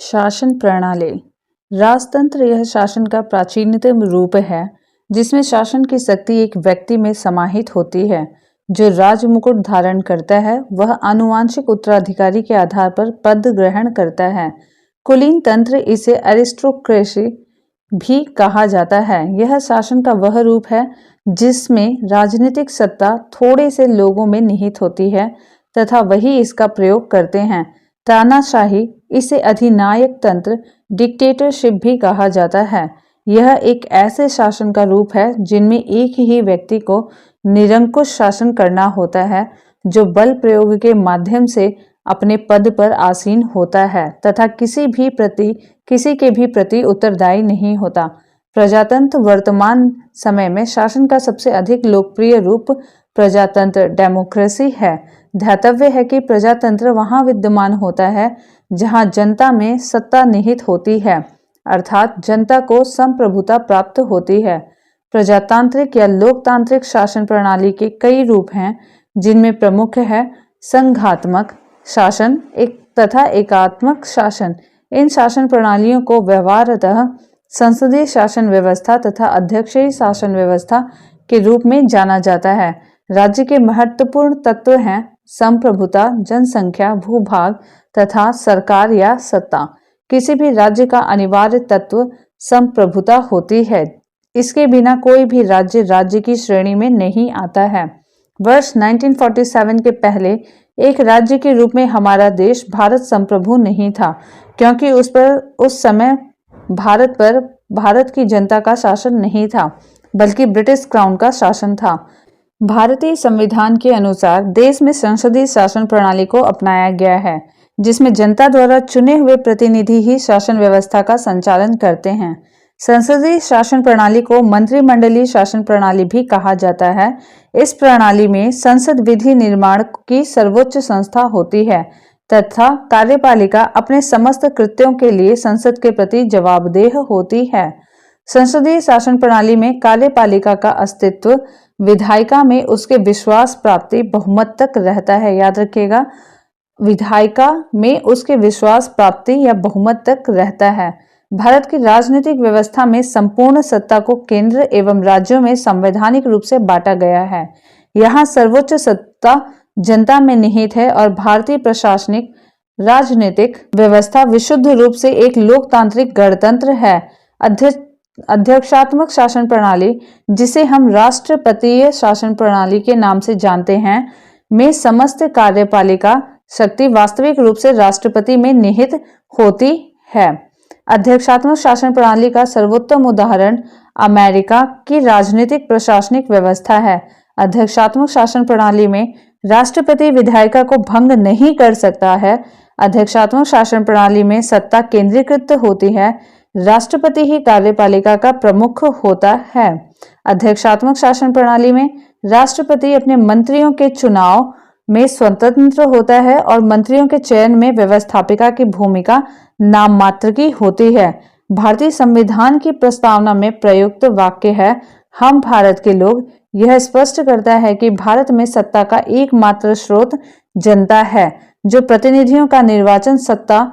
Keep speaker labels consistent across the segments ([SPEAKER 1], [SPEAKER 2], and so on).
[SPEAKER 1] शासन प्रणाली। राजतंत्र यह शासन का प्राचीनतम रूप है जिसमें शासन की शक्ति एक व्यक्ति में समाहित होती है। जो राज मुकुट धारण करता है वह आनुवांशिक उत्तराधिकारी के आधार पर पद ग्रहण करता है। कुलीन तंत्र, इसे एरिस्टोक्रेसी भी कहा जाता है। यह शासन का वह रूप है जिसमें राजनीतिक सत्ता थोड़े से लोगों में निहित होती है तथा वही इसका प्रयोग करते हैं। तानाशाही, इसे अधिनायक तंत्र, डिक्टेटरशिप भी कहा जाता है। यह एक ऐसे शासन का रूप है जिनमें एक ही व्यक्ति को निरंकुश शासन करना होता है, जो बल प्रयोग के माध्यम से अपने पद पर आसीन होता है तथा किसी के भी प्रति उत्तरदायी नहीं होता। प्रजातंत्र वर्तमान समय में शासन का सबसे अधिक लोकप्रिय रूप प्रजातंत्र डेमोक्रेसी है। ध्यातव्य है कि प्रजातंत्र वहां विद्यमान होता है जहां जनता में सत्ता निहित होती है, अर्थात जनता को संप्रभुता प्राप्त होती है। प्रजातांत्रिक या लोकतांत्रिक शासन प्रणाली के कई रूप हैं, जिनमें प्रमुख है संघात्मक शासन तथा एकात्मक शासन। इन शासन प्रणालियों को व्यवहारतः संसदीय शासन व्यवस्था तथा अध्यक्षीय शासन व्यवस्था के रूप में जाना जाता है। राज्य के महत्वपूर्ण तत्व हैं संप्रभुता, जनसंख्या, भूभाग तथा सरकार या सत्ता। किसी भी राज्य का अनिवार्य तत्व संप्रभुता होती है। इसके बिना कोई भी राज्य की श्रेणी में नहीं आता है। वर्ष 1947 के पहले एक राज्य के रूप में हमारा देश भारत संप्रभु नहीं था, क्योंकि उस समय भारत की जनता का शासन नहीं था, बल्कि ब्रिटिश क्राउन का शासन था। भारतीय संविधान के अनुसार देश में संसदीय शासन प्रणाली को अपनाया गया है, जिसमें जनता द्वारा चुने हुए प्रतिनिधि ही शासन व्यवस्था का संचालन करते हैं। संसदीय शासन प्रणाली को मंत्रिमंडलीय शासन प्रणाली भी कहा जाता है। इस प्रणाली में संसद विधि निर्माण की सर्वोच्च संस्था होती है तथा कार्यपालिका अपने समस्त कृत्यों के लिए संसद के प्रति जवाबदेह होती है। संसदीय शासन प्रणाली में कार्यपालिका का अस्तित्व विधायिका में उसके विश्वास प्राप्ति बहुमत तक रहता है। याद रखिएगा, विधायिका में उसके विश्वास प्राप्ति या बहुमत तक रहता है। भारत की राजनीतिक व्यवस्था में संपूर्ण सत्ता को केंद्र एवं राज्यों में संवैधानिक रूप से बांटा गया है। यहाँ सर्वोच्च सत्ता जनता में निहित है और भारतीय प्रशासनिक राजनीतिक व्यवस्था विशुद्ध रूप से एक लोकतांत्रिक गणतंत्र है। अध्यक्षात्मक शासन प्रणाली, जिसे हम राष्ट्रपतीय शासन प्रणाली के नाम से जानते हैं, में समस्त कार्यपालिका शक्ति वास्तविक रूप से राष्ट्रपति में निहित होती है। अध्यक्षात्मक शासन प्रणाली का सर्वोत्तम उदाहरण अमेरिका की राजनीतिक प्रशासनिक व्यवस्था है। अध्यक्षात्मक शासन प्रणाली में राष्ट्रपति विधायिका को भंग नहीं कर सकता है। अध्यक्षात्मक शासन प्रणाली में सत्ता केंद्रीकृत होती है। राष्ट्रपति ही कार्यपालिका का प्रमुख होता है। अध्यक्षात्मक शासन प्रणाली में राष्ट्रपति अपने मंत्रियों के चुनाव में स्वतंत्र होता है और मंत्रियों के चयन में व्यवस्थापिका की भूमिका नाम मात्र की होती है। भारतीय संविधान की प्रस्तावना में प्रयुक्त वाक्य है, हम भारत के लोग। यह स्पष्ट करता है कि भारत में सत्ता का एकमात्र स्रोत जनता है, जो प्रतिनिधियों का निर्वाचन सत्ता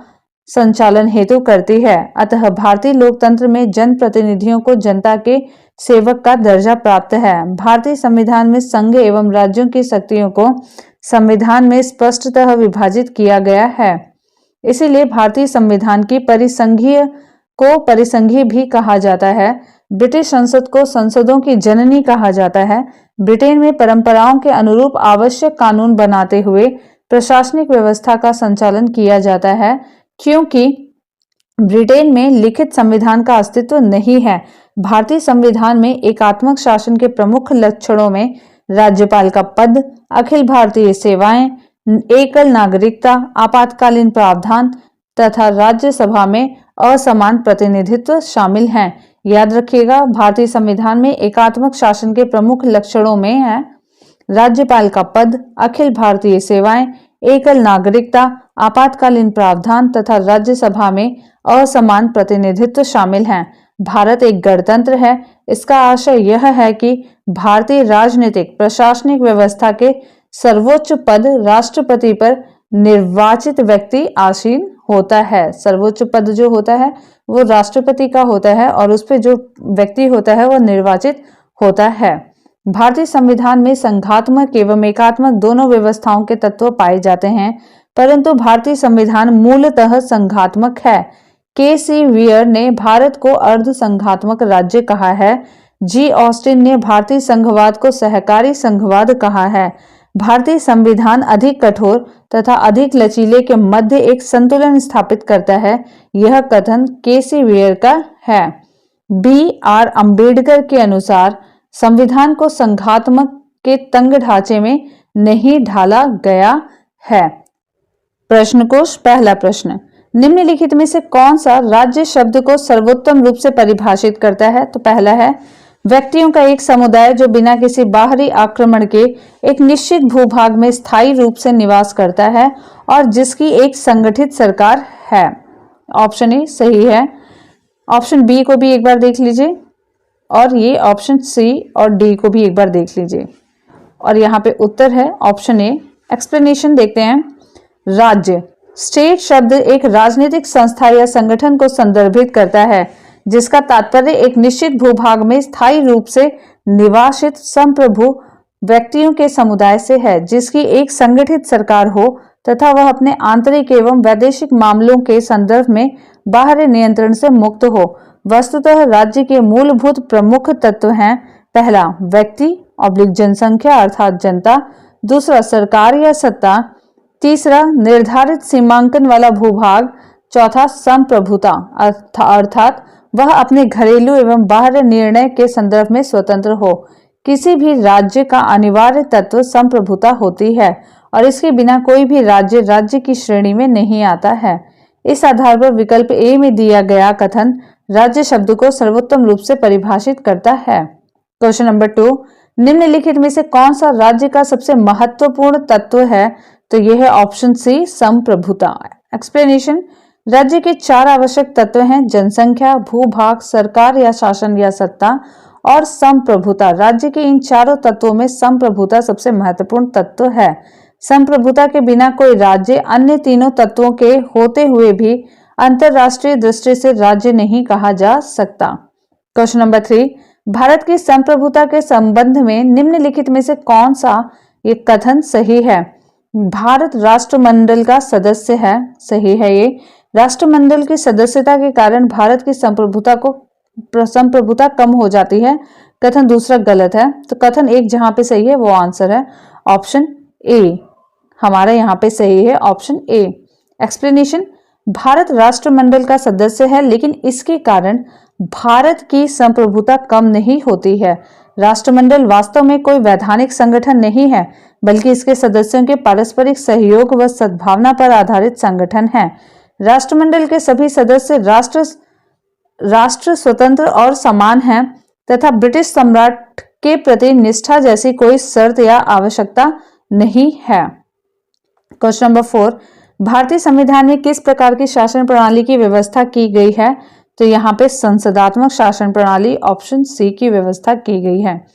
[SPEAKER 1] संचालन हेतु करती है। अतः भारतीय लोकतंत्र में जनप्रतिनिधियों को जनता के सेवक का दर्जा प्राप्त है। भारतीय संविधान में संघ एवं राज्यों की शक्तियों को संविधान में स्पष्टतः विभाजित किया गया है। इसीलिए भारतीय संविधान की परिसंघीय भी कहा जाता है। ब्रिटिश संसद को संसदों की जननी कहा जाता है। ब्रिटेन में परंपराओं के अनुरूप आवश्यक कानून बनाते हुए प्रशासनिक व्यवस्था का संचालन किया जाता है, क्योंकि ब्रिटेन में लिखित संविधान का अस्तित्व नहीं है। भारतीय संविधान में एकात्मक शासन के प्रमुख लक्षणों में राज्यपाल का पद, अखिल भारतीय सेवाएं, एकल नागरिकता, आपातकालीन प्रावधान तथा राज्यसभा में असमान प्रतिनिधित्व शामिल हैं। याद रखिएगा, भारतीय संविधान में एकात्मक शासन के प्रमुख लक्षणों में है राज्यपाल का पद, अखिल भारतीय सेवाएं, एकल नागरिकता, आपातकालीन प्रावधान तथा राज्यसभा में असमान प्रतिनिधित्व शामिल हैं। भारत एक गणतंत्र है। इसका आशय यह है कि भारतीय राजनीतिक प्रशासनिक व्यवस्था के सर्वोच्च पद राष्ट्रपति पर निर्वाचित व्यक्ति आसीन होता है। सर्वोच्च पद जो होता है वो राष्ट्रपति का होता है और उस पे जो व्यक्ति होता है वो निर्वाचित होता है। भारतीय संविधान में संघात्मक एवं एकात्मक दोनों व्यवस्थाओं के तत्व पाए जाते हैं, परंतु भारतीय संविधान मूलतः संघात्मक है। के.सी. वियर ने भारत को अर्ध संघात्मक राज्य कहा है। जी. ऑस्टिन ने भारतीय संघवाद को सहकारी संघवाद कहा है। भारतीय संविधान अधिक कठोर तथा अधिक लचीले के मध्य एक संतुलन स्थापित करता है। यह कथन के.सी. वियर का है। बी.आर. अम्बेडकर के अनुसार संविधान को संघात्मक के तंग ढांचे में नहीं ढाला गया है। प्रश्न कोश पहला प्रश्न, निम्नलिखित में से कौन सा राज्य शब्द को सर्वोत्तम रूप से परिभाषित करता है? तो पहला है व्यक्तियों का एक समुदाय जो बिना किसी बाहरी आक्रमण के एक निश्चित भूभाग में स्थायी रूप से निवास करता है और जिसकी एक संगठित सरकार है। ऑप्शन ए सही है। ऑप्शन बी को भी एक बार देख लीजिए और ये ऑप्शन सी और डी को भी एक बार देख लीजिए और यहाँ पे उत्तर है ऑप्शन ए। एक्सप्लेनेशन देखते हैं। राज्य स्टेट शब्द एक राजनीतिक संस्था या संगठन को संदर्भित करता है जिसका तात्पर्य एक निश्चित भूभाग में स्थायी रूप से निवासित संप्रभु व्यक्तियों के समुदाय से है, जिसकी एक संगठित सरकार हो तथा वह अपने आंतरिक एवं वैदेशिक मामलों के संदर्भ में बाहरी नियंत्रण से मुक्त हो। वस्तुतः राज्य के मूलभूत प्रमुख तत्व हैं, पहला व्यक्ति ऑब्लिक जनसंख्या अर्थात जनता, दूसरा सरकार या सत्ता, तीसरा निर्धारित सीमांकन वाला भूभाग, चौथा संप्रभुता अर्थात वह अपने घरेलू एवं बाहरी निर्णय के संदर्भ में स्वतंत्र हो। किसी भी राज्य का अनिवार्य तत्व संप्रभुता होती है और इसके बिना कोई भी राज्य राज्य की श्रेणी में नहीं आता है। इस आधार पर विकल्प ए में दिया गया कथन राज्य शब्द को सर्वोत्तम रूप से परिभाषित करता है। क्वेश्चन नंबर 2, निम्नलिखित में से कौन सा राज्य का सबसे महत्वपूर्ण तत्व है? तो यह है ऑप्शन सी संप्रभुता। एक्सप्लेनेशन, राज्य के 4 आवश्यक तत्व हैं, जनसंख्या, भूभाग, सरकार या शासन या सत्ता और संप्रभुता। राज्य के इन चारों तत्वों में संप्रभुता सबसे महत्वपूर्ण तत्व है। संप्रभुता के बिना कोई राज्य अन्य तीनों तत्वों के होते हुए भी अंतरराष्ट्रीय दृष्टि से राज्य नहीं कहा जा सकता। क्वेश्चन नंबर 3, भारत की संप्रभुता के संबंध में निम्नलिखित में से कौन सा ये कथन सही है? भारत राष्ट्रमंडल का सदस्य है, सही है ये। राष्ट्रमंडल की सदस्यता के कारण भारत की संप्रभुता कम हो जाती है, कथन दूसरा गलत है। तो कथन एक जहां पे सही है वो आंसर है ऑप्शन ए, हमारा यहाँ पे सही है ऑप्शन ए। एक्सप्लेनेशन, भारत राष्ट्रमंडल का सदस्य है लेकिन इसके कारण भारत की संप्रभुता कम नहीं होती है। राष्ट्रमंडल वास्तव में कोई वैधानिक संगठन नहीं है बल्कि इसके सदस्यों के पारस्परिक सहयोग व सद्भावना पर आधारित संगठन है। राष्ट्रमंडल के सभी सदस्य राष्ट्र स्वतंत्र और समान हैं तथा ब्रिटिश सम्राट के प्रति निष्ठा जैसी कोई शर्त या आवश्यकता नहीं है। क्वेश्चन नंबर 4, भारतीय संविधान में किस प्रकार की शासन प्रणाली की व्यवस्था की गई है? तो यहाँ पे संसदात्मक शासन प्रणाली ऑप्शन सी की व्यवस्था की गई है।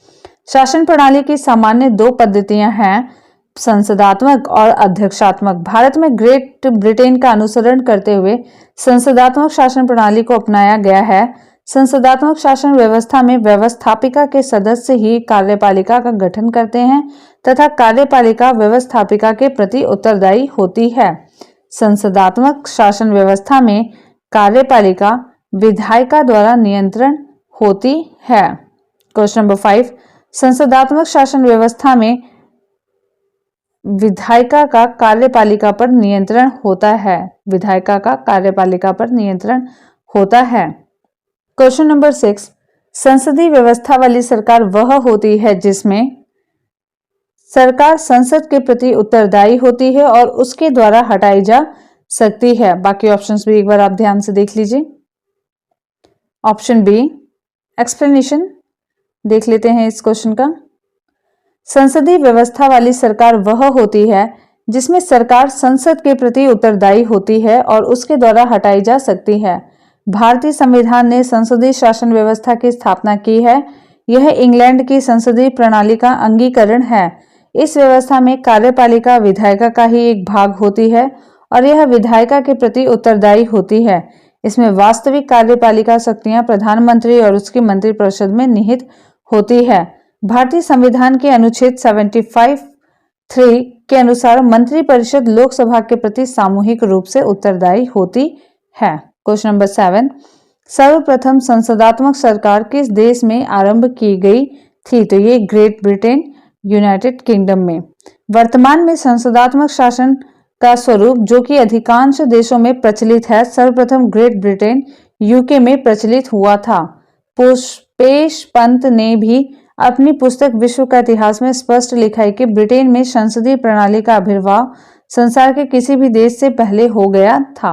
[SPEAKER 1] शासन प्रणाली की सामान्य 2 पद्धतियां हैं, संसदात्मक और अध्यक्षात्मक। भारत में ग्रेट ब्रिटेन का अनुसरण करते हुए संसदात्मक शासन प्रणाली को अपनाया गया है। संसदात्मक शासन व्यवस्था में व्यवस्थापिका के सदस्य ही कार्यपालिका का गठन करते हैं तथा कार्यपालिका व्यवस्थापिका के प्रति उत्तरदायी होती है। संसदात्मक शासन व्यवस्था में कार्यपालिका विधायिका द्वारा नियंत्रण होती है। क्वेश्चन नंबर 5, संसदात्मक शासन व्यवस्था में विधायिका का कार्यपालिका पर नियंत्रण होता है। विधायिका का कार्यपालिका पर नियंत्रण होता है। क्वेश्चन नंबर 6, संसदीय व्यवस्था वाली सरकार वह होती है जिसमें सरकार संसद के प्रति उत्तरदायी होती है और उसके द्वारा हटाई जा सकती है। बाकी ऑप्शंस भी एक बार आप ध्यान से देख लीजिए। ऑप्शन बी, एक्सप्लेनेशन देख लेते हैं इस क्वेश्चन का। संसदीय व्यवस्था वाली सरकार वह होती है जिसमें सरकार संसद के प्रति उत्तरदायी होती है और उसके द्वारा हटाई जा सकती है। भारतीय संविधान ने संसदीय शासन व्यवस्था की स्थापना की है। यह इंग्लैंड की संसदीय प्रणाली का अंगीकरण है। इस व्यवस्था में कार्यपालिका विधायिका का ही एक भाग होती है और यह विधायिका के प्रति उत्तरदायी होती है। इसमें वास्तविक कार्यपालिका शक्तियां प्रधानमंत्री और उसकी मंत्रिपरिषद में निहित होती है। भारतीय संविधान के अनुच्छेद 75(3) के अनुसार मंत्रिपरिषद लोकसभा के प्रति सामूहिक रूप से उत्तरदायी होती है। क्वेश्चन नंबर 7, सर्वप्रथम संसदात्मक सरकार किस देश में आरंभ की गई थी? तो ये ग्रेट ब्रिटेन, यूनाइटेड किंगडम में। वर्तमान में संसदात्मक शासन का स्वरूप जो कि अधिकांश देशों में प्रचलित है, सर्वप्रथम ग्रेट ब्रिटेन यूके में प्रचलित हुआ था। पुष्पेश पंत ने भी अपनी पुस्तक विश्व का इतिहास में स्पष्ट लिखा है कि ब्रिटेन में संसदीय प्रणाली का आविर्भाव संसार के किसी भी देश से पहले हो गया था।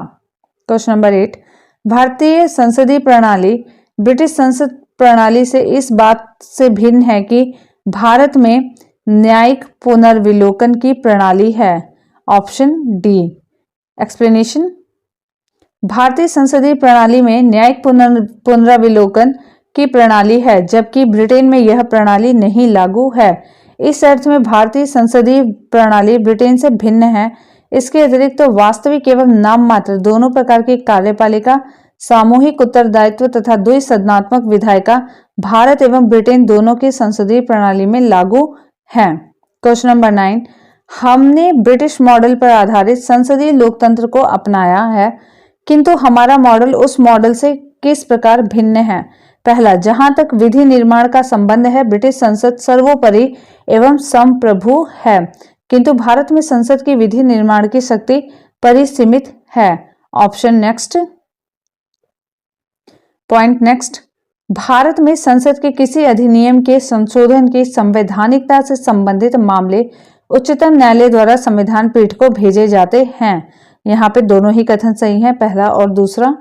[SPEAKER 1] क्वेश्चन नंबर 8, भारतीय संसदीय प्रणाली ब्रिटिश संसद प्रणाली से इस बात से भिन्न है कि भारत में न्यायिक पुनर्विलोकन की प्रणाली है। Option D. एक्सप्लेनेशन, भारतीय संसदीय प्रणाली में न्यायिक पुनर्विलोकन की प्रणाली है, जबकि ब्रिटेन में यह प्रणाली नहीं लागू है। इस अर्थ में भारतीय संसदीय प्रणाली ब्रिटेन से भिन्न है। इसके अतिरिक्त तो वास्तविक एवं नाम मात्र दोनों प्रकार की कार्यपालिका, सामूहिक उत्तरदायित्व तथा द्विसदनात्मक विधायिका भारत एवं ब्रिटेन दोनों की संसदीय प्रणाली में लागू हैं। क्वेश्चन नंबर 9, हमने ब्रिटिश मॉडल पर आधारित संसदीय लोकतंत्र को अपनाया है, किंतु हमारा मॉडल उस मॉडल से किस प्रकार भिन्न है? पहला, जहां तक विधि निर्माण का संबंध है, ब्रिटिश संसद सर्वोपरि एवं संप्रभु है, किंतु भारत में संसद की विधि निर्माण की शक्ति परिसीमित है। Option next. Point next, Bharat में संसद के किसी अधिनियम के संशोधन की संवैधानिकता से संबंधित मामले उच्चतम न्यायालय द्वारा संविधान पीठ को भेजे जाते हैं। यहाँ पे दोनों ही कथन सही हैं, पहला और दूसरा।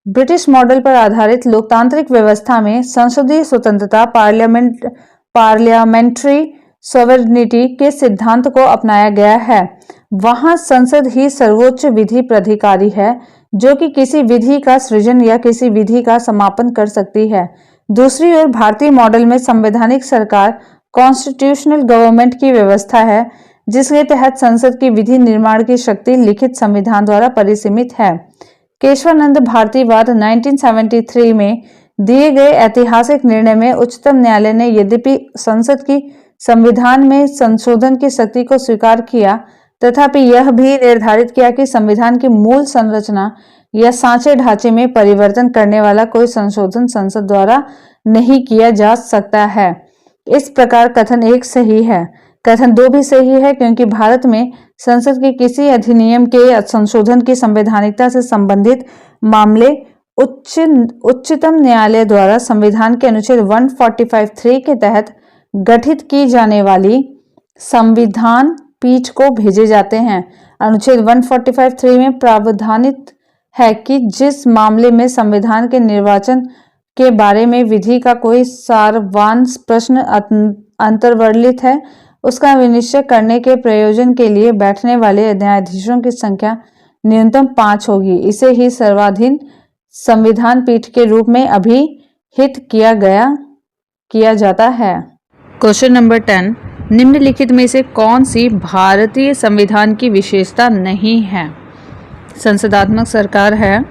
[SPEAKER 1] ब्रिटिश मॉडल पर आधारित लोकतांत्रिक व्यवस्था में संसदीय स्वतंत्रता, पार्लियामेंट्री सॉवरेनिटी के सिद्धांत को अपनाया गया है। वहां संसद ही सर्वोच्च विधि प्राधिकारी है, जो कि किसी विधि का सृजन या किसी विधि का समापन कर सकती है। दूसरी ओर भारतीय मॉडल में संवैधानिक सरकार, कॉन्स्टिट्यूशनल गवर्नमेंट की व्यवस्था है, जिसके तहत संसद की विधि निर्माण की शक्ति लिखित संविधान द्वारा परिसीमित है। केशवानंद भारतीवाद 1973 में दिए गए ऐतिहासिक निर्णय में उच्चतम न्यायालय ने यद्यपि संसद की संविधान में संशोधन की शक्ति को स्वीकार किया, तथापि यह भी निर्धारित किया कि संविधान की मूल संरचना या सांचे ढांचे में परिवर्तन करने वाला कोई संशोधन संसद द्वारा नहीं किया जा सकता है। इस प्रकार कथन 1 सही है। कथन 2 भी सही है, क्योंकि भारत में संसद के किसी अधिनियम के संशोधन की संवैधानिकता से संबंधित मामले उच्चतम न्यायालय द्वारा संविधान के अनुच्छेद 145(3) के तहत गठित की जाने वाली संविधान पीठ को भेजे जाते हैं। अनुच्छेद 145(3) में प्रावधानित है कि जिस मामले में संविधान के निर्वाचन के बारे में विधि का कोई सारवांश प्रश्न अंतर्वर्लित है, उसका विनिश्चय करने के प्रयोजन के लिए बैठने वाले न्यायाधीशों की संख्या न्यूनतम 5 होगी। इसे ही सर्वाधीन संविधान पीठ के रूप में अभिहित किया जाता है। क्वेश्चन नंबर 10, निम्नलिखित में से कौन सी भारतीय संविधान की विशेषता नहीं है? संसदात्मक सरकार है,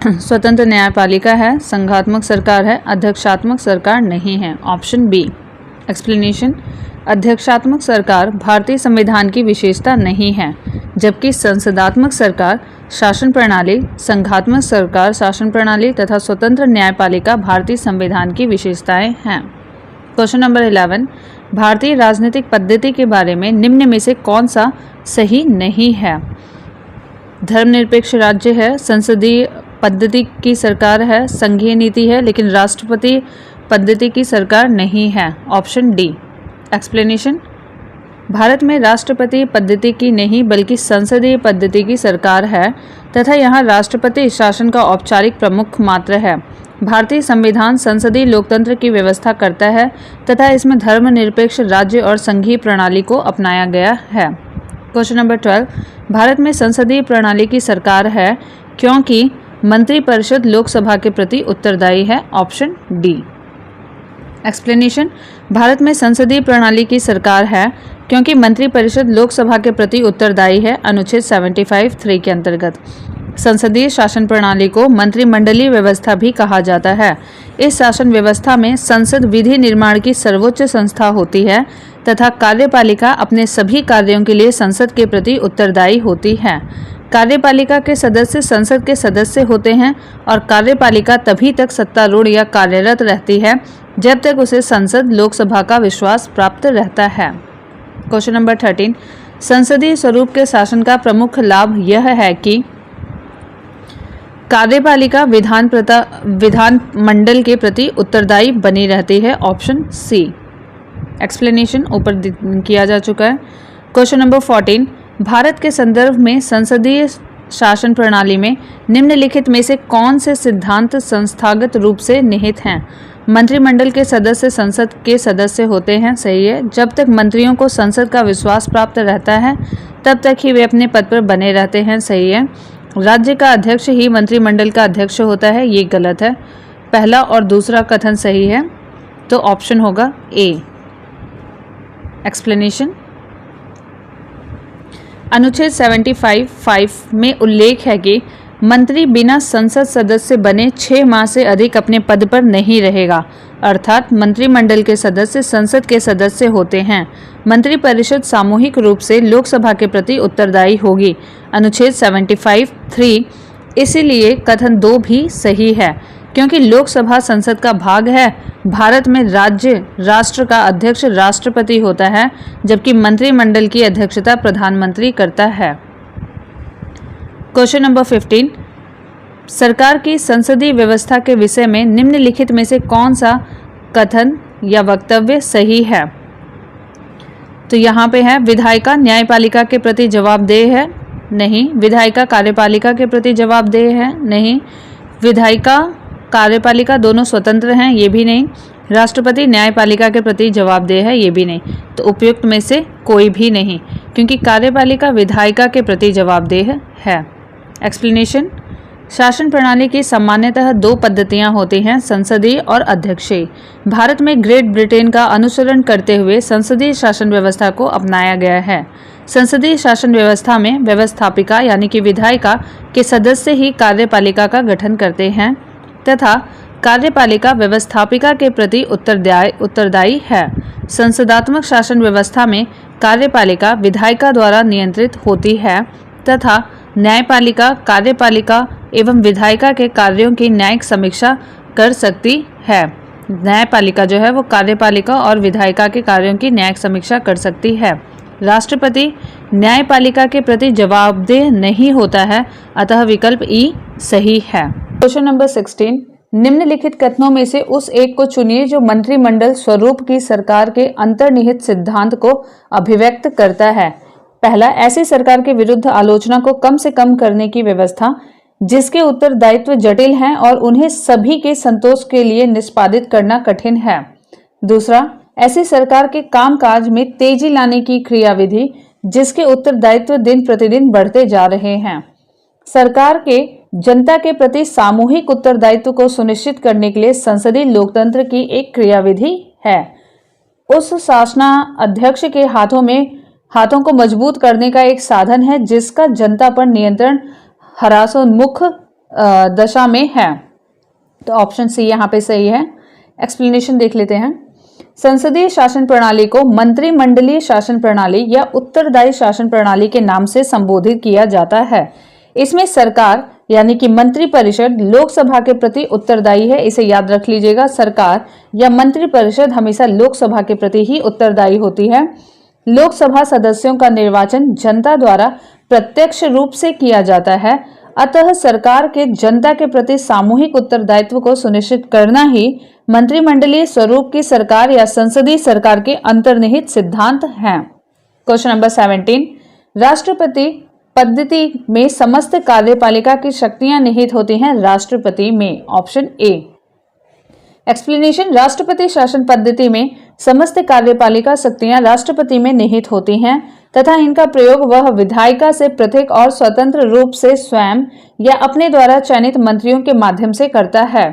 [SPEAKER 1] स्वतंत्र न्यायपालिका है, संघात्मक सरकार है, अध्यक्षात्मक सरकार नहीं है। Option B. एक्सप्लेनेशन, अध्यक्षात्मक सरकार भारतीय संविधान की विशेषता नहीं है, जबकि संसदात्मक सरकार शासन प्रणाली, संघात्मक सरकार शासन प्रणाली तथा स्वतंत्र न्यायपालिका भारतीय संविधान की विशेषताएं हैं। क्वेश्चन नंबर 11, भारतीय राजनीतिक पद्धति के बारे में निम्न में से कौन सा सही नहीं है? धर्मनिरपेक्ष राज्य है, संसदीय पद्धति की सरकार है, संघीय नीति है, लेकिन राष्ट्रपति पद्धति की सरकार नहीं है। Option D. एक्सप्लेनेशन, भारत में राष्ट्रपति पद्धति की नहीं बल्कि संसदीय पद्धति की सरकार है तथा यहाँ राष्ट्रपति शासन का औपचारिक प्रमुख मात्र है। भारतीय संविधान संसदीय लोकतंत्र की व्यवस्था करता है तथा इसमें धर्मनिरपेक्ष राज्य और संघीय प्रणाली को अपनाया गया है। क्वेश्चन नंबर 12, भारत में संसदीय प्रणाली की सरकार है क्योंकि मंत्रिपरिषद लोकसभा के प्रति उत्तरदायी है। Option D. एक्सप्लेनेशन, भारत में संसदीय प्रणाली की सरकार है क्योंकि मंत्रिपरिषद लोकसभा के प्रति उत्तरदायी है। अनुच्छेद 75(3) के अंतर्गत संसदीय शासन प्रणाली को मंत्रिमंडलीय व्यवस्था भी कहा जाता है। इस शासन व्यवस्था में संसद विधि निर्माण की सर्वोच्च संस्था होती है तथा कार्यपालिका अपने सभी कार्यों के लिए संसद के प्रति उत्तरदायी होती है। कार्यपालिका के सदस्य संसद के सदस्य होते हैं और कार्यपालिका तभी तक सत्तारूढ़ या कार्यरत रहती है जब तक उसे संसद लोकसभा का विश्वास प्राप्त रहता है। क्वेश्चन नंबर 13, संसदीय स्वरूप के शासन का प्रमुख लाभ यह है कि कार्यपालिका विधान मंडल के प्रति उत्तरदायी बनी रहती है। Option C. एक्सप्लेनेशन ऊपर किया जा चुका है। क्वेश्चन नंबर 14, भारत के संदर्भ में संसदीय शासन प्रणाली में निम्नलिखित में से कौन से सिद्धांत संस्थागत रूप से निहित हैं? मंत्रिमंडल के सदस्य संसद के सदस्य होते हैं, सही है। जब तक मंत्रियों को संसद का विश्वास प्राप्त रहता है तब तक ही वे अपने पद पर बने रहते हैं, सही है। राज्य का अध्यक्ष ही मंत्रिमंडल का अध्यक्ष होता है, ये गलत है। पहला और दूसरा कथन सही है, तो ऑप्शन होगा ए। एक्सप्लेनेशन, अनुच्छेद 75(5) में उल्लेख है कि मंत्री बिना संसद सदस्य बने 6 माह से अधिक अपने पद पर नहीं रहेगा, अर्थात मंत्रिमंडल के सदस्य संसद के सदस्य होते हैं। मंत्रिपरिषद सामूहिक रूप से लोकसभा के प्रति उत्तरदायी होगी। अनुच्छेद 75(3), इसीलिए कथन 2 भी सही है क्योंकि लोकसभा संसद का भाग है। भारत में राष्ट्र का अध्यक्ष राष्ट्रपति होता है जबकि मंत्रिमंडल की अध्यक्षता प्रधानमंत्री करता है। क्वेश्चन नंबर 15, सरकार की संसदीय व्यवस्था के विषय में निम्नलिखित में से कौन सा कथन या वक्तव्य सही है? तो यहाँ पे है, विधायिका न्यायपालिका के प्रति जवाबदेह है, नहीं। विधायिका कार्यपालिका के प्रति जवाबदेह है, नहीं। विधायिका कार्यपालिका दोनों स्वतंत्र हैं, ये भी नहीं। राष्ट्रपति न्यायपालिका के प्रति जवाबदेह है, ये भी नहीं। तो उपयुक्त में से कोई भी नहीं क्योंकि कार्यपालिका विधायिका के प्रति जवाबदेह है। एक्सप्लेनेशन, शासन प्रणाली की सामान्यतः 2 पद्धतियां होती हैं, संसदीय और अध्यक्षीय। भारत में ग्रेट ब्रिटेन का अनुसरण करते हुए संसदीय शासन व्यवस्था को अपनाया गया है। संसदीय शासन व्यवस्था में व्यवस्थापिका यानी कि विधायिका के सदस्य ही कार्यपालिका का गठन करते हैं तथा कार्यपालिका व्यवस्थापिका के प्रति उत्तरदायी है। संसदात्मक शासन व्यवस्था में कार्यपालिका विधायिका द्वारा नियंत्रित होती है तथा न्यायपालिका कार्यपालिका एवं विधायिका के कार्यों की न्यायिक समीक्षा कर सकती है। न्यायपालिका जो है वो कार्यपालिका और विधायिका के कार्यों की न्यायिक समीक्षा कर सकती है। राष्ट्रपति न्यायपालिका के प्रति जवाबदेह नहीं होता है, अतः विकल्प ई सही है। क्वेश्चन नंबर 16, निम्नलिखित कथनों में से उस एक को चुनिए जो मंत्रिमंडल स्वरूप की सरकार के अंतर्निहित सिद्धांत को अभिव्यक्त करता है। पहला, ऐसी सरकार के विरुद्ध आलोचना को कम से कम करने की व्यवस्था जिसके उत्तरदायित्व जटिल हैं और उन्हें सभी के संतोष के लिए निष्पादित करना कठिन है। दूसरा, ऐसी सरकार के कामकाज में तेजी लाने की क्रियाविधि जिसके उत्तरदायित्व दिन प्रतिदिन बढ़ते जा रहे हैं। सरकार के जनता के प्रति सामूहिक उत्तरदायित्व को सुनिश्चित करने के लिए संसदीय लोकतंत्र की एक क्रियाविधि है। उस शासनाध्यक्ष के हाथों को मजबूत करने का एक साधन है जिसका जनता पर नियंत्रण ह्रासोन्मुख दशा में है। तो ऑप्शन सी यहाँ पे सही है। एक्सप्लेनेशन देख लेते हैं। संसदीय शासन प्रणाली को मंत्रिमंडलीय शासन प्रणाली या उत्तरदायी शासन प्रणाली के नाम से संबोधित किया जाता है। इसमें सरकार यानी कि मंत्रिपरिषद लोकसभा के प्रति उत्तरदायी है। इसे याद रख लीजिएगा, सरकार या मंत्रिपरिषद हमेशा लोकसभा के प्रति ही उत्तरदायी होती है। लोकसभा सदस्यों का निर्वाचन जनता द्वारा प्रत्यक्ष रूप से किया जाता है, अतः सरकार के जनता के प्रति सामूहिक उत्तरदायित्व को सुनिश्चित करना ही मंत्रिमंडलीय स्वरूप की सरकार या संसदीय सरकार के अंतर्निहित सिद्धांत हैं। क्वेश्चन नंबर 17, राष्ट्रपति पद्धति में समस्त कार्यपालिका की शक्तियां निहित होती हैं राष्ट्रपति में। Option A. एक्सप्लेनेशन, राष्ट्रपति शासन पद्धति में समस्त कार्यपालिका शक्तियां राष्ट्रपति में निहित होती हैं तथा इनका प्रयोग वह विधायिका से पृथक और स्वतंत्र रूप से स्वयं या अपने द्वारा चयनित मंत्रियों के माध्यम से करता है।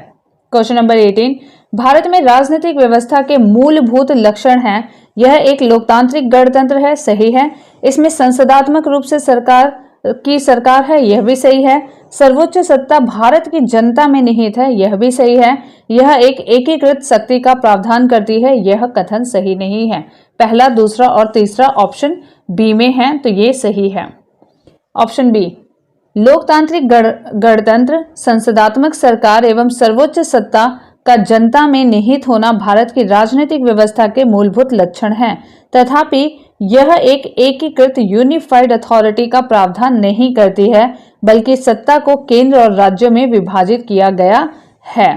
[SPEAKER 1] क्वेश्चन नंबर 18, भारत में राजनीतिक व्यवस्था के मूलभूत लक्षण हैं। यह एक लोकतांत्रिक गणतंत्र है, सही है। इसमें संसदात्मक रूप से सरकार है, यह भी सही है। सर्वोच्च सत्ता भारत की जनता में निहित है, यह भी सही है। यह एक एकीकृत शक्ति का प्रावधान करती है, यह कथन सही नहीं है। पहला, दूसरा और तीसरा ऑप्शन बी में है, तो ये सही है। ऑप्शन बी, लोकतांत्रिक गणतंत्र, संसदात्मक सरकार एवं सर्वोच्च सत्ता का जनता में निहित होना भारत की राजनीतिक व्यवस्था के मूलभूत लक्षण हैं। तथापि यह एक एकीकृत यूनिफाइड अथॉरिटी का प्रावधान नहीं करती है, बल्कि सत्ता को केंद्र और राज्यों में विभाजित किया गया है।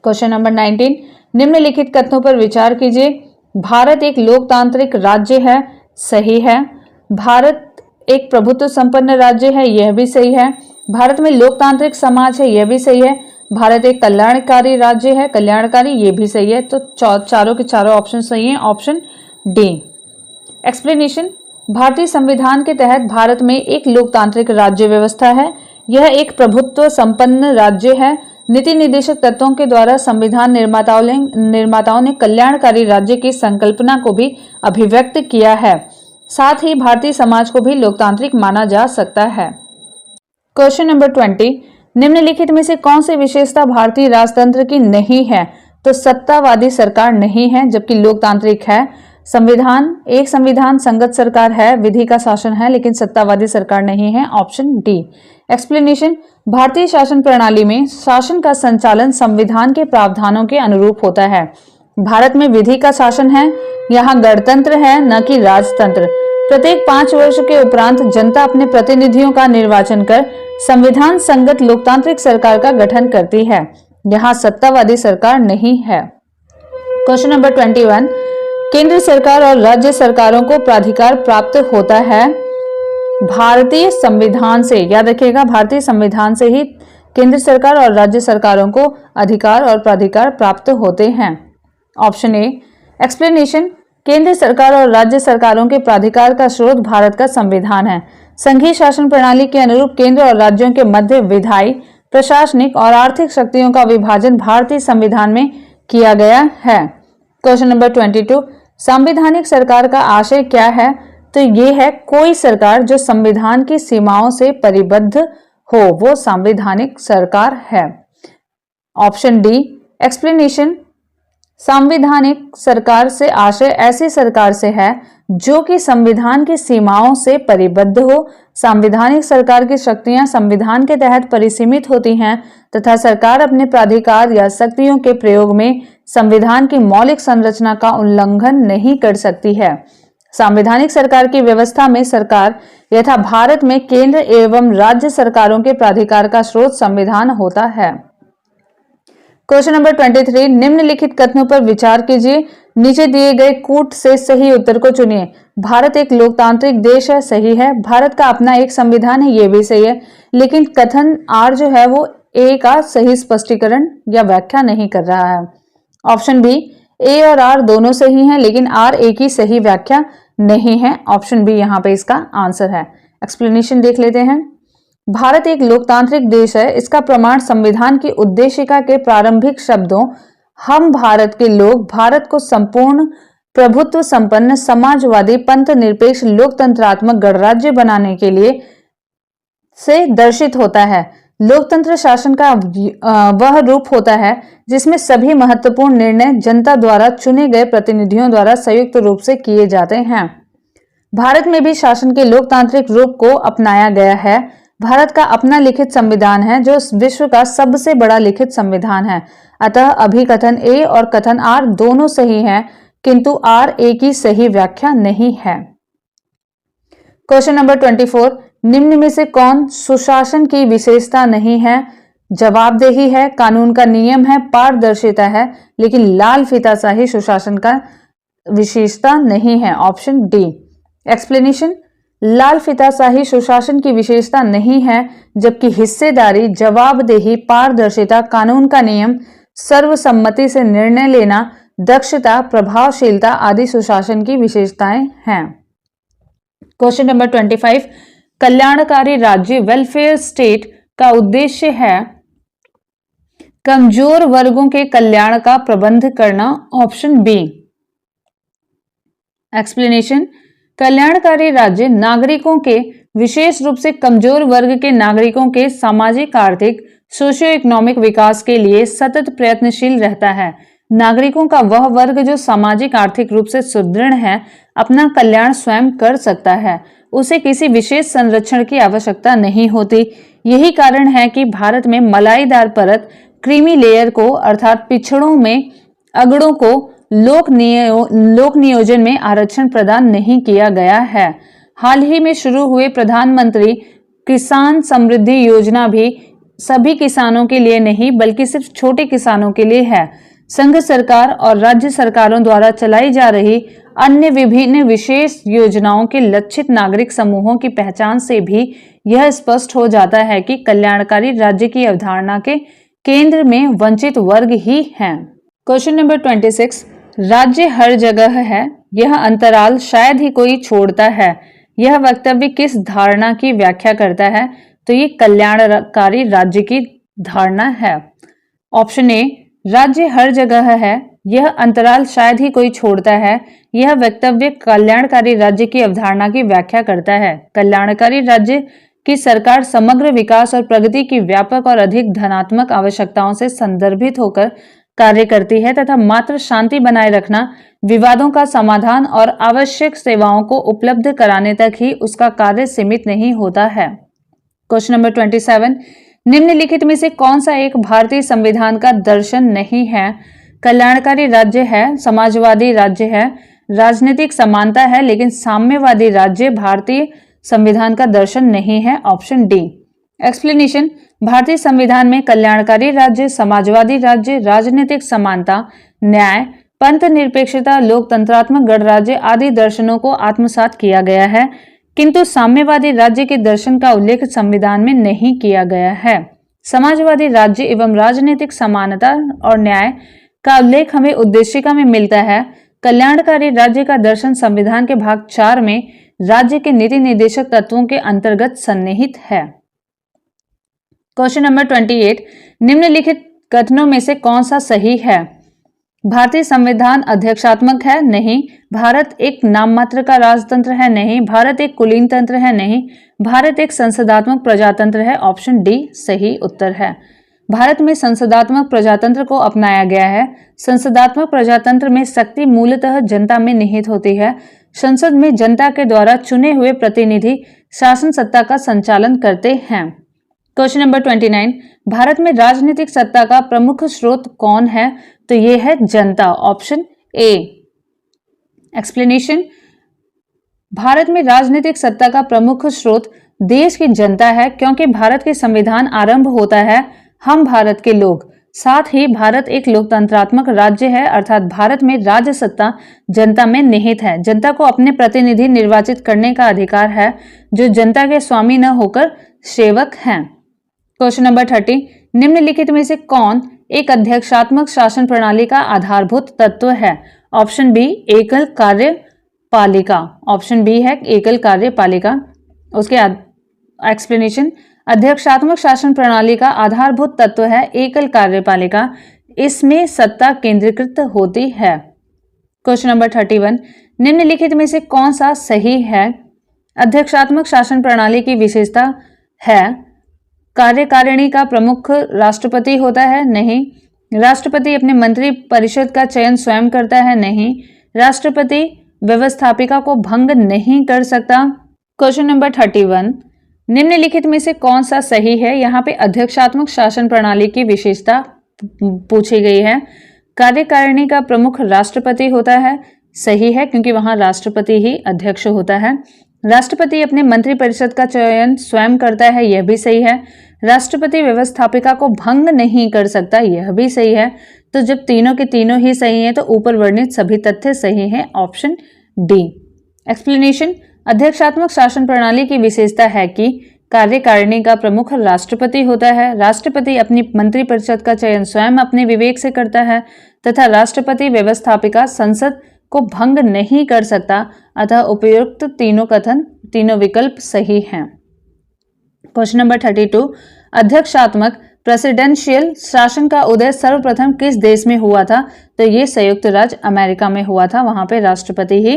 [SPEAKER 1] क्वेश्चन नंबर 19, निम्नलिखित कथनों पर विचार कीजिए। भारत एक लोकतांत्रिक राज्य है, सही है। भारत एक प्रभुत्व संपन्न राज्य है, यह भी सही है। भारत में लोकतांत्रिक समाज है, यह भी सही है। भारत एक कल्याणकारी राज्य है, कल्याणकारी, ये भी सही है। तो चारों के चारों ऑप्शन सही हैं। Option D. एक्सप्लेनेशन, भारतीय संविधान के तहत भारत में एक लोकतांत्रिक राज्य व्यवस्था है। यह एक प्रभुत्व संपन्न राज्य है। नीति निर्देशक तत्वों के द्वारा संविधान निर्माताओं ने कल्याणकारी राज्य की संकल्पना को भी अभिव्यक्त किया है। साथ ही भारतीय समाज को भी लोकतांत्रिक माना जा सकता है। क्वेश्चन नंबर 20, निम्नलिखित में से कौन सी विशेषता भारतीय राजतंत्र की नहीं है? तो सत्तावादी सरकार नहीं है, जबकि लोकतांत्रिक है। एक संविधान संगत सरकार है, विधि का शासन है, लेकिन सत्तावादी सरकार नहीं है। Option D. एक्सप्लेनेशन, भारतीय शासन प्रणाली में शासन का संचालन संविधान के प्रावधानों के अनुरूप होता है। भारत में विधि का शासन है, यहाँ गणतंत्र है, न कि राजतंत्र। प्रत्येक 5 वर्ष के उपरांत जनता अपने प्रतिनिधियों का निर्वाचन कर संविधान संगत लोकतांत्रिक सरकार का गठन करती है। यहाँ सत्तावादी सरकार नहीं है। क्वेश्चन नंबर 21, केंद्र सरकार और राज्य सरकारों को प्राधिकार प्राप्त होता है भारतीय संविधान से। याद रखिएगा, भारतीय संविधान से ही केंद्र सरकार और राज्य सरकारों को अधिकार और प्राधिकार प्राप्त होते हैं। Option A. एक्सप्लेनेशन, केंद्र सरकार और राज्य सरकारों के प्राधिकार का स्रोत भारत का संविधान है। संघीय शासन प्रणाली के अनुरूप केंद्र और राज्यों के मध्य विधायी, प्रशासनिक और आर्थिक शक्तियों का विभाजन भारतीय संविधान में किया गया है। क्वेश्चन नंबर 22, संवैधानिक सरकार का आशय क्या है? तो ये है कोई सरकार जो संविधान की सीमाओं से परिबद्ध हो, वो संवैधानिक सरकार है। Option D. एक्सप्लेनेशन, संवैधानिक सरकार से आशय ऐसी सरकार से है जो कि संविधान की सीमाओं से परिबद्ध हो। संवैधानिक सरकार की शक्तियां संविधान के तहत परिसीमित होती हैं तथा सरकार अपने प्राधिकार या शक्तियों के प्रयोग में संविधान की मौलिक संरचना का उल्लंघन नहीं कर सकती है। संवैधानिक सरकार की व्यवस्था में सरकार यथा भारत में केंद्र एवं राज्य सरकारों के प्राधिकार का स्रोत संविधान होता है। क्वेश्चन नंबर 23, निम्नलिखित कथनों पर विचार कीजिए। नीचे दिए गए कूट से सही उत्तर को चुनिए। भारत एक लोकतांत्रिक देश है, सही है। भारत का अपना एक संविधान है, ये भी सही है। लेकिन कथन आर जो है वो ए का सही स्पष्टीकरण या व्याख्या नहीं कर रहा है। ऑप्शन बी, ए और आर दोनों सही हैं, लेकिन आर ए की सही व्याख्या नहीं है। ऑप्शन बी यहाँ पे इसका आंसर है। एक्सप्लेनेशन देख लेते हैं। भारत एक लोकतांत्रिक देश है, इसका प्रमाण संविधान की उद्देशिका के प्रारंभिक शब्दों हम भारत के लोग भारत को संपूर्ण प्रभुत्व संपन्न समाजवादी पंथ निरपेक्ष लोकतंत्रात्मक गणराज्य बनाने के लिए से दर्शित होता है। लोकतंत्र शासन का वह रूप होता है जिसमें सभी महत्वपूर्ण निर्णय जनता द्वारा चुने गए प्रतिनिधियों द्वारा संयुक्त रूप से किए जाते हैं। भारत में भी शासन के लोकतांत्रिक रूप को अपनाया गया है। भारत का अपना लिखित संविधान है जो विश्व का सबसे बड़ा लिखित संविधान है। अतः अभी कथन ए और कथन आर दोनों सही हैं, किंतु आर ए की सही व्याख्या नहीं है। क्वेश्चन नंबर 24, निम्न में से कौन सुशासन की विशेषता नहीं है? जवाबदेही है, कानून का नियम है, पारदर्शिता है, लेकिन लाल फीताशाही सुशासन का विशेषता नहीं है। Option D. एक्सप्लेनेशन, लाल फीताशाही सुशासन की विशेषता नहीं है, जबकि हिस्सेदारी, जवाबदेही, पारदर्शिता, कानून का नियम, सर्वसम्मति से निर्णय लेना, दक्षता, प्रभावशीलता आदि सुशासन की विशेषताएं हैं। क्वेश्चन नंबर 25, कल्याणकारी राज्य वेलफेयर स्टेट का उद्देश्य है कमजोर वर्गों के कल्याण का प्रबंध करना, ऑप्शन बी। एक्सप्लेनेशन। कल्याणकारी राज्य नागरिकों के, विशेष रूप से कमजोर वर्ग के नागरिकों के सामाजिक, आर्थिक, सोशियो इकोनॉमिक विकास के लिए सतत प्रयत्नशील रहता है। नागरिकों का वह वर्ग जो सामाजिक आर्थिक रूप से सुदृढ़ है, अपना कल्याण स्वयं कर सकता है, उसे किसी विशेष संरक्षण की आवश्यकता नहीं होती। यही कारण है कि भारत में मलाईदार परत, क्रीमी लेयर को अर्थात पिछड़ों में अगड़ों को लोक नियोजन में आरक्षण प्रदान नहीं किया गया है। हाल ही में शुरू हुए प्रधानमंत्री किसान समृद्धि योजना भी सभी किसानों के लिए नहीं बल्कि सिर्फ छोटे किसानों के लिए है। संघ सरकार और राज्य सरकारों द्वारा चलाई जा रही अन्य विभिन्न विशेष योजनाओं के लक्षित नागरिक समूहों की पहचान से भी यह स्पष्ट हो जाता है कि कल्याणकारी राज्य की अवधारणा के केंद्र में वंचित वर्ग ही हैं। क्वेश्चन नंबर 26, राज्य हर जगह है, यह अंतराल शायद ही कोई छोड़ता है, यह वक्तव्य किस धारणा की व्याख्या करता है? तो ये कल्याणकारी राज्य की धारणा है। ऑप्शन ए, राज्य हर जगह है, यह अंतराल शायद ही कोई छोड़ता है, यह वक्तव्य कल्याणकारी राज्य की अवधारणा की व्याख्या करता है। कल्याणकारी राज्य की सरकार समग्र विकास और प्रगति की व्यापक और अधिक धनात्मक आवश्यकताओं से संदर्भित होकर कार्य करती है तथा मात्र शांति बनाए रखना, विवादों का समाधान और आवश्यक सेवाओं को उपलब्ध कराने तक ही उसका कार्य सीमित नहीं होता है। क्वेश्चन नंबर 27, निम्नलिखित में से कौन सा एक भारतीय संविधान का दर्शन नहीं है? कल्याणकारी राज्य है, समाजवादी राज्य है, राजनीतिक समानता है, लेकिन साम्यवादी राज्य भारतीय संविधान का दर्शन नहीं है। Option D. एक्सप्लेनेशन। भारतीय संविधान में कल्याणकारी राज्य, समाजवादी राज्य, राजनीतिक समानता, न्याय, पंथ निरपेक्षता, लोकतंत्रात्मक गणराज्य आदि दर्शनों को आत्मसात किया गया है, किंतु साम्यवादी राज्य के दर्शन का उल्लेख संविधान में नहीं किया गया है। समाजवादी राज्य एवं राजनीतिक समानता और न्याय का उल्लेख हमें उद्देशिका में मिलता है। कल्याणकारी राज्य का दर्शन संविधान के भाग 4 में राज्य के नीति निर्देशक तत्वों के अंतर्गत सन्निहित है। क्वेश्चन नंबर 28, निम्नलिखित कथनों में से कौन सा सही है? भारतीय संविधान अध्यक्षात्मक है, नहीं। भारत एक नाम मात्र का राजतंत्र है, नहीं। भारत एक कुलीन तंत्र है, नहीं। भारत एक संसदात्मक प्रजातंत्र है। ऑप्शन डी सही उत्तर है। भारत में संसदात्मक प्रजातंत्र को अपनाया गया है। संसदात्मक प्रजातंत्र में शक्ति मूलतः जनता में निहित होती है। संसद में जनता के द्वारा चुने हुए प्रतिनिधि शासन सत्ता का संचालन करते हैं। क्वेश्चन नंबर 29, भारत में राजनीतिक सत्ता का प्रमुख स्रोत कौन है? तो ये है जनता। Option A. एक्सप्लेनेशन। भारत में राजनीतिक सत्ता का प्रमुख स्रोत देश की जनता है, क्योंकि भारत के संविधान आरंभ होता है हम भारत के लोग। साथ ही भारत एक लोकतंत्रात्मक राज्य है, अर्थात भारत में राज्य सत्ता जनता में निहित है। जनता को अपने प्रतिनिधि निर्वाचित करने का अधिकार है, जो जनता के स्वामी न होकर सेवक हैं। क्वेश्चन नंबर 30, निम्नलिखित में से कौन एक अध्यक्षात्मक शासन प्रणाली का आधारभूत तत्व है? ऑप्शन बी एकल कार्यपालिका। ऑप्शन बी है एकल कार्यपालिका। उसके एक्सप्लेनेशन। अध्यक्षात्मक शासन प्रणाली का आधारभूत तत्व है एकल कार्यपालिका, इसमें सत्ता केंद्रीकृत होती है। क्वेश्चन नंबर 31, निम्नलिखित में से कौन सा सही है? अध्यक्षात्मक शासन प्रणाली की विशेषता है कार्यकारिणी का प्रमुख राष्ट्रपति होता है, नहीं। राष्ट्रपति अपने मंत्री परिषद का चयन स्वयं करता है, नहीं। राष्ट्रपति व्यवस्थापिका को भंग नहीं कर सकता। क्वेश्चन नंबर 31, निम्नलिखित में से कौन सा सही है? यहाँ पे अध्यक्षात्मक शासन प्रणाली की विशेषता पूछी गई है। कार्यकारिणी का प्रमुख राष्ट्रपति होता है, सही है, क्योंकि वहां राष्ट्रपति ही अध्यक्ष होता है। राष्ट्रपति अपने मंत्रिपरिषद का चयन स्वयं करता है, यह भी सही है। राष्ट्रपति व्यवस्थापिका को भंग नहीं कर सकता, यह भी सही है। तो जब तीनों के तीनों ही सही हैं, तो ऊपर वर्णित सभी तथ्य सही हैं। Option D. एक्सप्लेनेशन। अध्यक्षात्मक शासन प्रणाली की विशेषता है कि कार्यकारिणी का प्रमुख राष्ट्रपति होता है। राष्ट्रपति अपनी मंत्रिपरिषद का चयन स्वयं अपने विवेक से करता है तथा राष्ट्रपति व्यवस्थापिका संसद को भंग नहीं कर सकता। अतः उपयुक्त तीनों विकल्प सही हैं। क्वेश्चन नंबर 32, अध्यक्षात्मक प्रेसिडेंशियल शासन का उदय सर्वप्रथम किस देश में हुआ था? तो ये संयुक्त राज्य अमेरिका में हुआ था। वहां पे राष्ट्रपति ही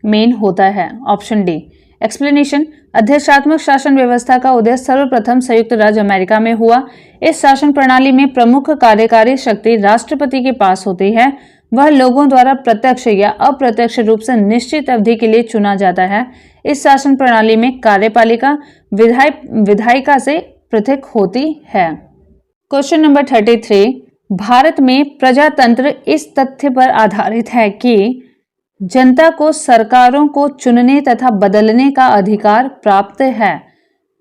[SPEAKER 1] मेन होता है। Option D. एक्सप्लेनेशन, अध्यक्षात्मक शासन व्यवस्था का उदय सर्वप्रथम संयुक्त राज्य अमेरिका में हुआ। इस शासन प्रणाली में प्रमुख कार्यकारी शक्ति राष्ट्रपति के पास होती है। वह लोगों द्वारा प्रत्यक्ष या अप्रत्यक्ष रूप से निश्चित अवधि के लिए चुना जाता है। इस शासन प्रणाली में कार्यपालिका विधायिका से पृथक होती है। क्वेश्चन नंबर 33, भारत में प्रजातंत्र इस तथ्य पर आधारित है कि जनता को सरकारों को चुनने तथा बदलने का अधिकार प्राप्त है।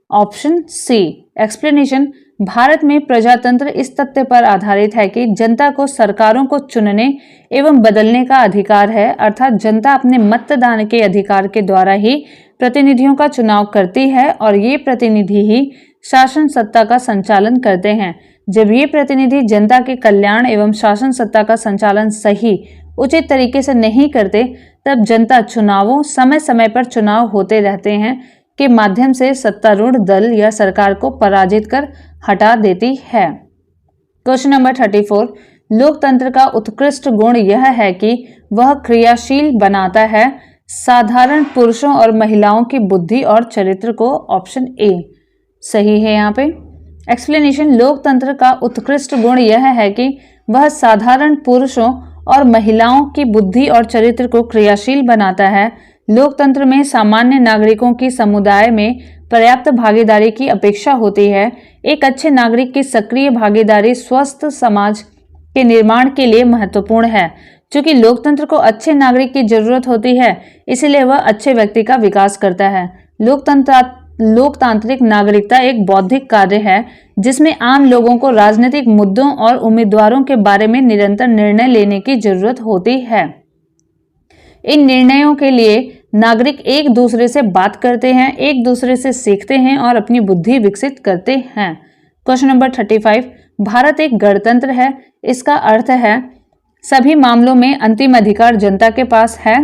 [SPEAKER 1] Option C. एक्सप्लेनेशन, भारत में प्रजातंत्र इस तथ्य पर आधारित है कि जनता को सरकारों को चुनने एवं बदलने का अधिकार है, अर्थात जनता अपने मतदान के अधिकार के द्वारा ही प्रतिनिधियों का चुनाव करती है और ये प्रतिनिधि ही शासन सत्ता का संचालन करते हैं। जब ये प्रतिनिधि जनता के कल्याण एवं शासन सत्ता का संचालन सही उचित तरीके से नहीं करते, तब जनता चुनावों समय समय पर चुनाव होते रहते हैं के माध्यम से सत्तारूढ़ दल या सरकार को पराजित कर हटा देती है। क्वेश्चन नंबर 34, लोकतंत्र का उत्कृष्ट गुण यह है कि वह क्रियाशील बनाता है साधारण पुरुषों और महिलाओं की बुद्धि और चरित्र को। ऑप्शन ए सही है यहाँ पे। एक्सप्लेनेशन, लोकतंत्र का उत्कृष्ट गुण यह है कि वह साधारण पुरुषों और महिलाओं की बुद्धि और चरित्र को क्रियाशील बनाता है। लोकतंत्र में सामान्य नागरिकों की समुदाय में पर्याप्त भागीदारी की अपेक्षा होती है। एक अच्छे नागरिक की सक्रिय भागीदारी स्वस्थ समाज के निर्माण के लिए महत्वपूर्ण है। चूंकि लोकतंत्र को अच्छे नागरिक की जरूरत होती है, इसलिए वह अच्छे व्यक्ति का विकास करता है। लोकतांत्रिक नागरिकता एक बौद्धिक कार्य है जिसमें आम लोगों को राजनीतिक मुद्दों और उम्मीदवारों के बारे में निरंतर निर्णय लेने की जरूरत होती है। इन निर्णयों के लिए नागरिक एक दूसरे से बात करते हैं, एक दूसरे से सीखते हैं और अपनी बुद्धि विकसित करते हैं। क्वेश्चन नंबर 35, भारत एक गणतंत्र है। इसका अर्थ है सभी मामलों में अंतिम अधिकार जनता के पास है।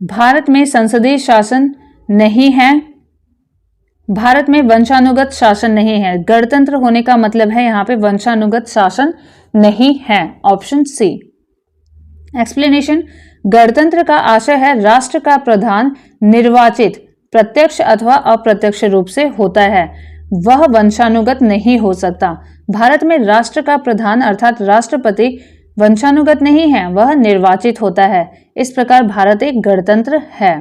[SPEAKER 1] भारत में संसदीय शासन नहीं है। भारत में वंशानुगत शासन नहीं है। गणतंत्र होने का मतलब है यहाँ पे वंशानुगत शासन नहीं है। Option C. एक्सप्लेनेशन, गणतंत्र का आशय है राष्ट्र का प्रधान निर्वाचित प्रत्यक्ष अथवा अप्रत्यक्ष रूप से होता है, वह वंशानुगत नहीं हो सकता। भारत में राष्ट्र का प्रधान अर्थात राष्ट्रपति वंशानुगत नहीं है, वह निर्वाचित होता है। इस प्रकार भारत एक गणतंत्र है।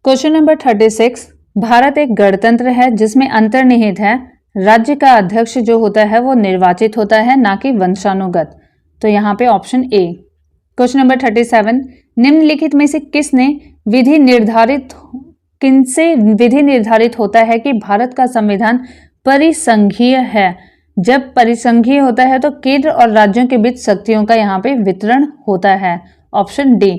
[SPEAKER 1] क्वेश्चन नंबर 36, भारत एक गणतंत्र है जिसमें अंतर्निहित है राज्य का अध्यक्ष जो होता है वो निर्वाचित होता है, ना कि वंशानुगत। तो यहाँ पे ऑप्शन ए। क्वेश्चन नंबर 37, निम्नलिखित में से किनसे विधि निर्धारित होता है कि भारत का संविधान परिसंघीय है? जब परिसंघीय होता है तो केंद्र और राज्यों के बीच शक्तियों का यहाँ पे वितरण होता है। Option D.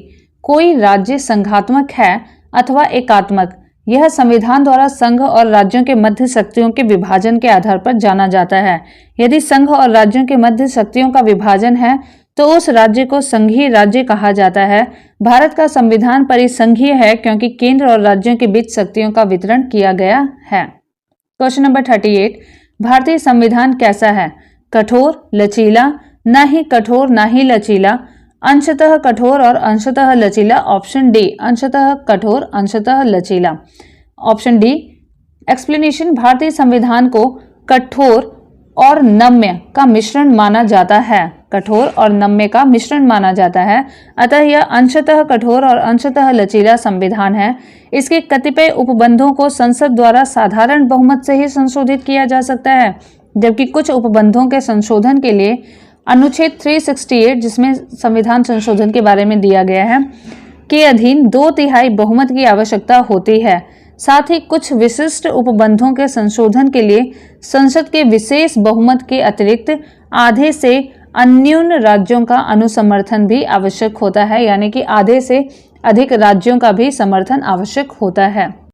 [SPEAKER 1] कोई राज्य संघात्मक है अथवा एकात्मक, यह संविधान द्वारा संघ और राज्यों के मध्य शक्तियों के विभाजन के आधार पर जाना जाता है। यदि संघ और राज्यों के मध्य शक्तियों का विभाजन है तो उस राज्य को संघीय राज्य कहा जाता है। भारत का संविधान परिसंघीय है क्योंकि केंद्र और राज्यों के बीच शक्तियों का वितरण किया गया है। क्वेश्चन नंबर 38, भारतीय संविधान कैसा है? कठोर, लचीला, ना ही कठोर ना ही लचीला, अंशतः कठोर और अंशतः लचीला। Option D. अंशतः कठोर अंशतः लचीला। Option D. एक्सप्लेनेशन, भारतीय संविधान को कठोर और नम्य का मिश्रण माना जाता है। कठोर और नम्य का मिश्रण माना जाता है, अतः यह अंशतः कठोर और अंशतः लचीला संविधान है। इसके कतिपय उपबंधों को संसद द्वारा साधारण बहुमत से ही संशोधित किया जा सकता है, जबकि कुछ उपबंधों के संशोधन के लिए अनुच्छेद 368 जिसमें संविधान संशोधन के बारे में दिया गया है के अधीन 2/3 बहुमत की आवश्यकता होती है। साथ ही कुछ विशिष्ट उपबंधों के संशोधन के लिए संसद के विशेष बहुमत के अतिरिक्त आधे से अन्यून राज्यों का अनुसमर्थन भी आवश्यक होता है, यानी कि आधे से अधिक राज्यों का भी समर्थन आवश्यक होता है।